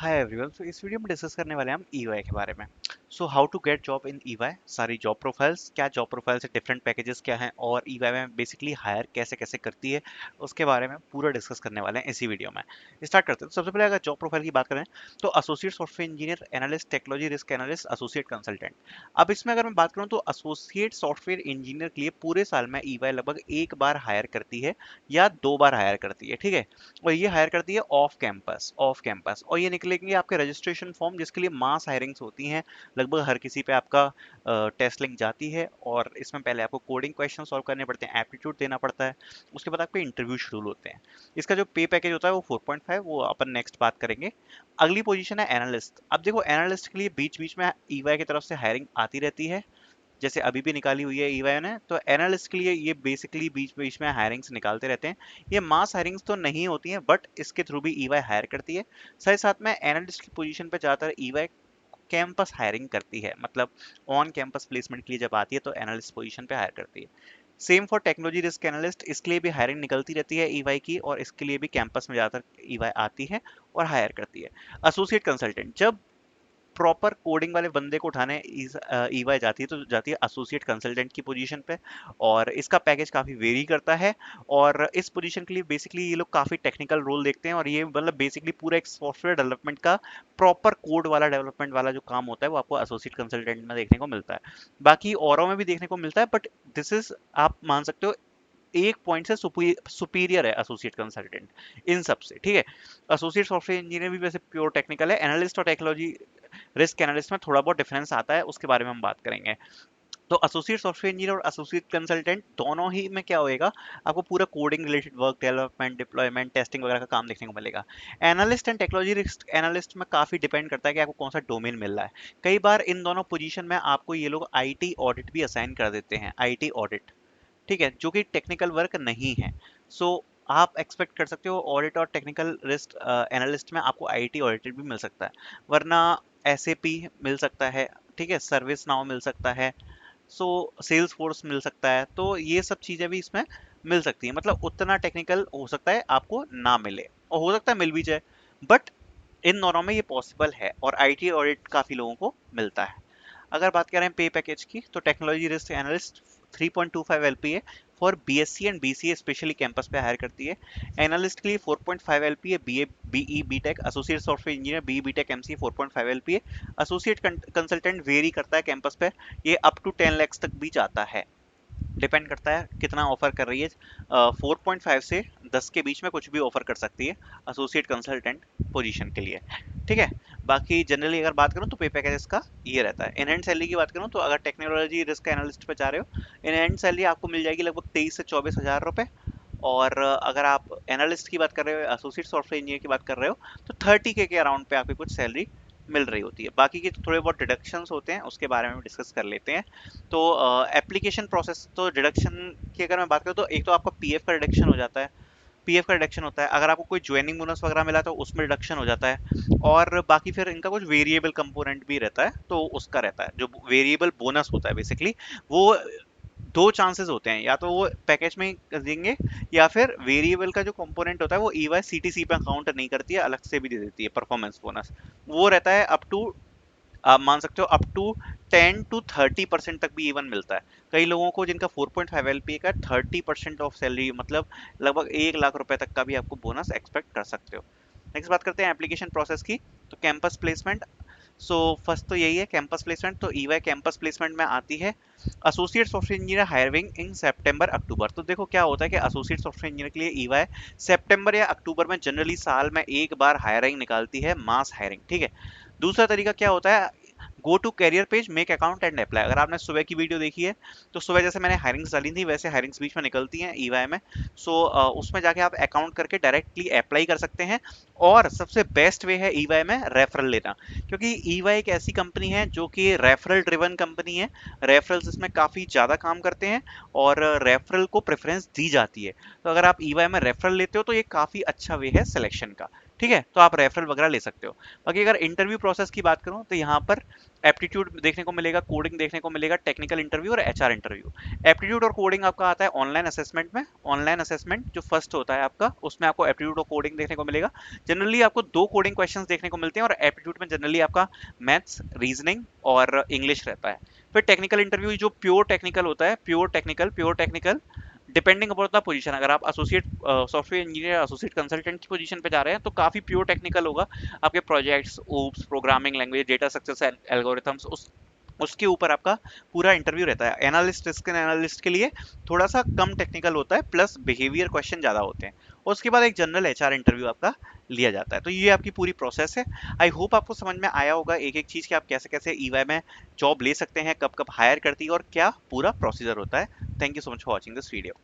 Hi everyone. तो इस video में डिस्कस करने वाले हैं हम ईवाई के बारे में। So how to get job in EY, सारी जॉब प्रोफाइल्स, क्या जॉब प्रोफाइल से डिफरेंट पैकेजेस क्या हैं और ईवाई में बेसिकली हायर कैसे कैसे करती है, उसके बारे में पूरा डिस्कस करने वाले हैं इसी वीडियो में। स्टार्ट करते हैं। तो सबसे पहले अगर जॉब प्रोफाइल की बात करें तो associate software engineer, analyst, technology risk analyst, associate consultant. अब इसमें अगर मैं बात करूं तो एसोसिएट सॉफ्टवेयर इंजीनियर के लिए पूरे साल में ईवाई लगभग एक बार हायर करती है या दो बार हायर करती है, ठीक है। और ये हायर करती है ऑफ कैंपस और ये निकलेंगे आपके रजिस्ट्रेशन फॉर्म, जिसके लिए मास हायरिंग्स होती हैं। लगभग हर किसी पे आपका टेस्ट लिंक जाती है और इसमें पहले आपको कोडिंग क्वेश्चन सॉल्व करने पड़ते हैं, एप्टीट्यूड देना पड़ता है। उसके बाद आपके इंटरव्यू शेड्यूल होते हैं। इसका जो पे पैकेज होता है वो 4.5, वो अपन नेक्स्ट बात करेंगे। अगली पोजीशन है एनालिस्ट। अब देखो, एनालिस्ट के लिए बीच बीच में ईवाई की तरफ से हायरिंग आती रहती है, जैसे अभी भी निकाली हुई है ईवाई ने। तो एनालिस्ट के लिए ये बेसिकली बीच बीच में हायरिंग्स निकालते रहते हैं। ये मास हायरिंग्स तो नहीं होती हैं, बट इसके थ्रू भी ईवाई हायर करती है। साथ ही साथ में एनालिस्ट की पोजीशन पे ज़्यादातर ईवाई कैंपस हायरिंग करती है, मतलब ऑन कैंपस प्लेसमेंट के लिए जब आती है तो एनालिस्ट पोजीशन पे हायर करती है। Same for technology risk analyst, इसके लिए भी हायरिंग निकलती रहती है ईवाई की, और इसके लिए भी कैंपस में ज़्यादातर ईवाई आती है और हायर करती है। एसोसिएट कंसल्टेंट, जब प्रॉपर कोडिंग वाले बंदे को उठाने ईवाई जाती है तो जाती है एसोसिएट कंसल्टेंट की पोजीशन पे, और इसका पैकेज काफ़ी वेरी करता है। और इस पोजीशन के लिए बेसिकली ये लोग काफ़ी टेक्निकल रोल देखते हैं, और ये मतलब बेसिकली पूरा एक सॉफ्टवेयर डेवलपमेंट का प्रॉपर कोड वाला डेवलपमेंट वाला जो काम होता है वो आपको एसोसिएट कंसल्टेंट में देखने को मिलता है। बाकी औरों में भी देखने को मिलता है, बट दिस इज, आप मान सकते हो, एक पॉइंट से सुपीरियर है एसोसिएट कंसल्टेंट इन सब से, ठीक है। एसोसिएट सॉफ्टवेयर इंजीनियर भी वैसे प्योर टेक्निकल है। एनालिस्ट और टेक्नोलॉजी रिस्क एनालिस्ट में थोड़ा बहुत डिफरेंस आता है, उसके बारे में हम बात करेंगे। तो एसोसिएट सॉफ्टवेयर इंजीनियर और एसोसिएट कंसल्टेंट दोनों ही में क्या होएगा, आपको पूरा coding related work, development, deployment, testing वगैरह का काम देखने को मिलेगा। Analyst and technology risk analyst में काफी डिपेंड करता है कि आपको कौन सा डोमेन मिल रहा है। कई बार इन दोनों पोजीशन में आपको ये लोग आईटी ऑडिट भी असाइन कर देते हैं, आईटी ऑडिट, ठीक है, जो कि टेक्निकल वर्क नहीं है। सो आप एक्सपेक्ट कर सकते हो ऑडिट और टेक्निकल रिस्क एनालिस्ट में आपको आईटी ऑडिट भी मिल सकता है, वरना एसएपी मिल सकता है, ठीक है, सर्विस नाउ मिल सकता है, सो सेल्स फोर्स मिल सकता है। तो ये सब चीज़ें भी इसमें मिल सकती है, मतलब उतना टेक्निकल हो सकता है आपको ना मिले, और हो सकता है मिल भी जाए, बट इन दोनों में ये पॉसिबल है, और आईटी ऑडिट काफ़ी लोगों को मिलता है। अगर बात करें पे पैकेज की, तो technology risk analyst 3.25 LPA for BSc and BCA specially campus पे हायर करती है। एनालिस्ट के लिए 4.5 LPA, BA BE BTech, associate software engineer BE BTech MC 4.5 LPA. Associate consultant vary करता है कैंपस पे, ये अप टू 10 lakhs तक भी जाता है, डिपेंड करता है कितना ऑफर कर रही है। 4.5 से 10 के बीच में कुछ भी ऑफर कर सकती है एसोसिएट कंसल्टेंट पोजीशन के लिए, ठीक है। बाकी जनरली अगर बात करूं तो पे पैकेज का ये रहता है। इन हैंड सैलरी की बात करूं तो अगर टेक्नोलॉजी रिस्क एनालिस्ट पे जा रहे हो, इन हैंड सैलरी आपको मिल जाएगी लगभग 23 से 24 हज़ार रुपए। और अगर आप एनालिस्ट की बात कर रहे हो, एसोसिएट सॉफ्टवेयर इंजीनियर की बात कर रहे हो, तो 30K के अराउंड पे आपकी कुछ सैलरी मिल रही होती है। बाकी के थोड़े बहुत डिडक्शंस होते हैं, उसके बारे में डिस्कस कर लेते हैं। तो एप्लीकेशन प्रोसेस, तो डिडक्शन की अगर मैं बात करूँ तो एक तो आपका पीएफ का डिडक्शन हो जाता है, पीएफ का डिडक्शन होता है। अगर आपको कोई ज्वाइनिंग बोनस वगैरह मिला तो उसमें डिडक्शन हो जाता है। और बाकी फिर इनका कुछ वेरिएबल कंपोनेंट भी रहता है, तो उसका रहता है जो वेरिएबल बोनस होता है बेसिकली, वो दो चांसेस होते हैं, या तो वो पैकेज में ही कर देंगे, या फिर वेरिएबल का जो कंपोनेंट होता है वो ईवाई सीटीसी पे काउंट नहीं करती है, अलग से भी दे देती है परफॉर्मेंस बोनस। वो रहता है अप टू, आप मान सकते हो अप टू 10 to 30% तक भी इवन मिलता है। कई लोगों को जिनका 4.5 एलपी का 30% ऑफ सैलरी, मतलब लगभग 1 लाख रुपए तक का भी आपको बोनस एक्सपेक्ट कर सकते हो। नेक्स्ट बात करते हैं एप्लीकेशन प्रोसेस की। तो कैंपस प्लेसमेंट, सो फर्स्ट तो यही है कैंपस प्लेसमेंट। तो ईवाई कैंपस प्लेसमेंट में आती है associate software engineer hiring in सितंबर अक्टूबर। तो देखो क्या होता है कि एसोसिएट सॉफ्टवेयर इंजीनियर के लिए ईवाई सितंबर या अक्टूबर में जनरली साल में एक बार हायरिंग निकालती है, मास हायरिंग, ठीक है। दूसरा तरीका क्या होता है, go to career page, make account and apply. अगर आपने सुबह की वीडियो देखी है तो सुबह जैसे मैंने हायरिंग्स डाली थी वैसे हायरिंग्स बीच में निकलती हैं ईवाई में। सो उसमें जाके आप अकाउंट करके डायरेक्टली अप्लाई कर सकते हैं। और सबसे बेस्ट वे है ईवाई में रेफरल लेना, क्योंकि ईवाई एक ऐसी कंपनी है जो कि रेफरल ड्रिवन कंपनी है। रेफरल्स इसमें काफ़ी ज़्यादा काम करते हैं और रेफरल को प्रेफरेंस दी जाती है। तो अगर आप ईवाई में रेफरल लेते हो तो ये काफ़ी अच्छा वे है सिलेक्शन का, ठीक है, तो आप रेफरल वगैरह ले सकते हो। बाकी अगर इंटरव्यू प्रोसेस की बात करूं तो यहाँ पर एप्टीट्यूड देखने को मिलेगा, कोडिंग देखने को मिलेगा, टेक्निकल इंटरव्यू और एचआर इंटरव्यू। एप्टीट्यूड और कोडिंग आपका आता है ऑनलाइन असेसमेंट में। ऑनलाइन असेसमेंट जो फर्स्ट होता है आपका, उसमें आपको एप्टीट्यूड और कोडिंग देखने को मिलेगा। जनरली आपको दो कोडिंग क्वेश्चंस देखने को मिलते हैं और एप्टीट्यूड में जनरली आपका मैथ्स, रीजनिंग और इंग्लिश रहता है। फिर टेक्निकल इंटरव्यू जो प्योर टेक्निकल होता है, pure technical depending upon the position. अगर आप associate software engineer, associate consultant की पोजीशन पे जा रहे हैं तो काफी प्योर टेक्निकल होगा। आपके projects, ops, programming language, data structures, algorithms, उसके ऊपर आपका पूरा इंटरव्यू रहता है। एनालिस्ट, रिस्क एनालिस्ट के लिए थोड़ा सा कम टेक्निकल होता है, प्लस बिहेवियर क्वेश्चन ज्यादा होते हैं। और उसके बाद एक जनरल एचआर इंटरव्यू आपका लिया जाता है। तो ये आपकी पूरी प्रोसेस है। आई होप आपको समझ में आया होगा एक एक चीज कि आप कैसे कैसे ईवाई में जॉब ले सकते हैं, कब कब हायर करती है और क्या पूरा प्रोसीजर होता है। Thank you so much for watching this video.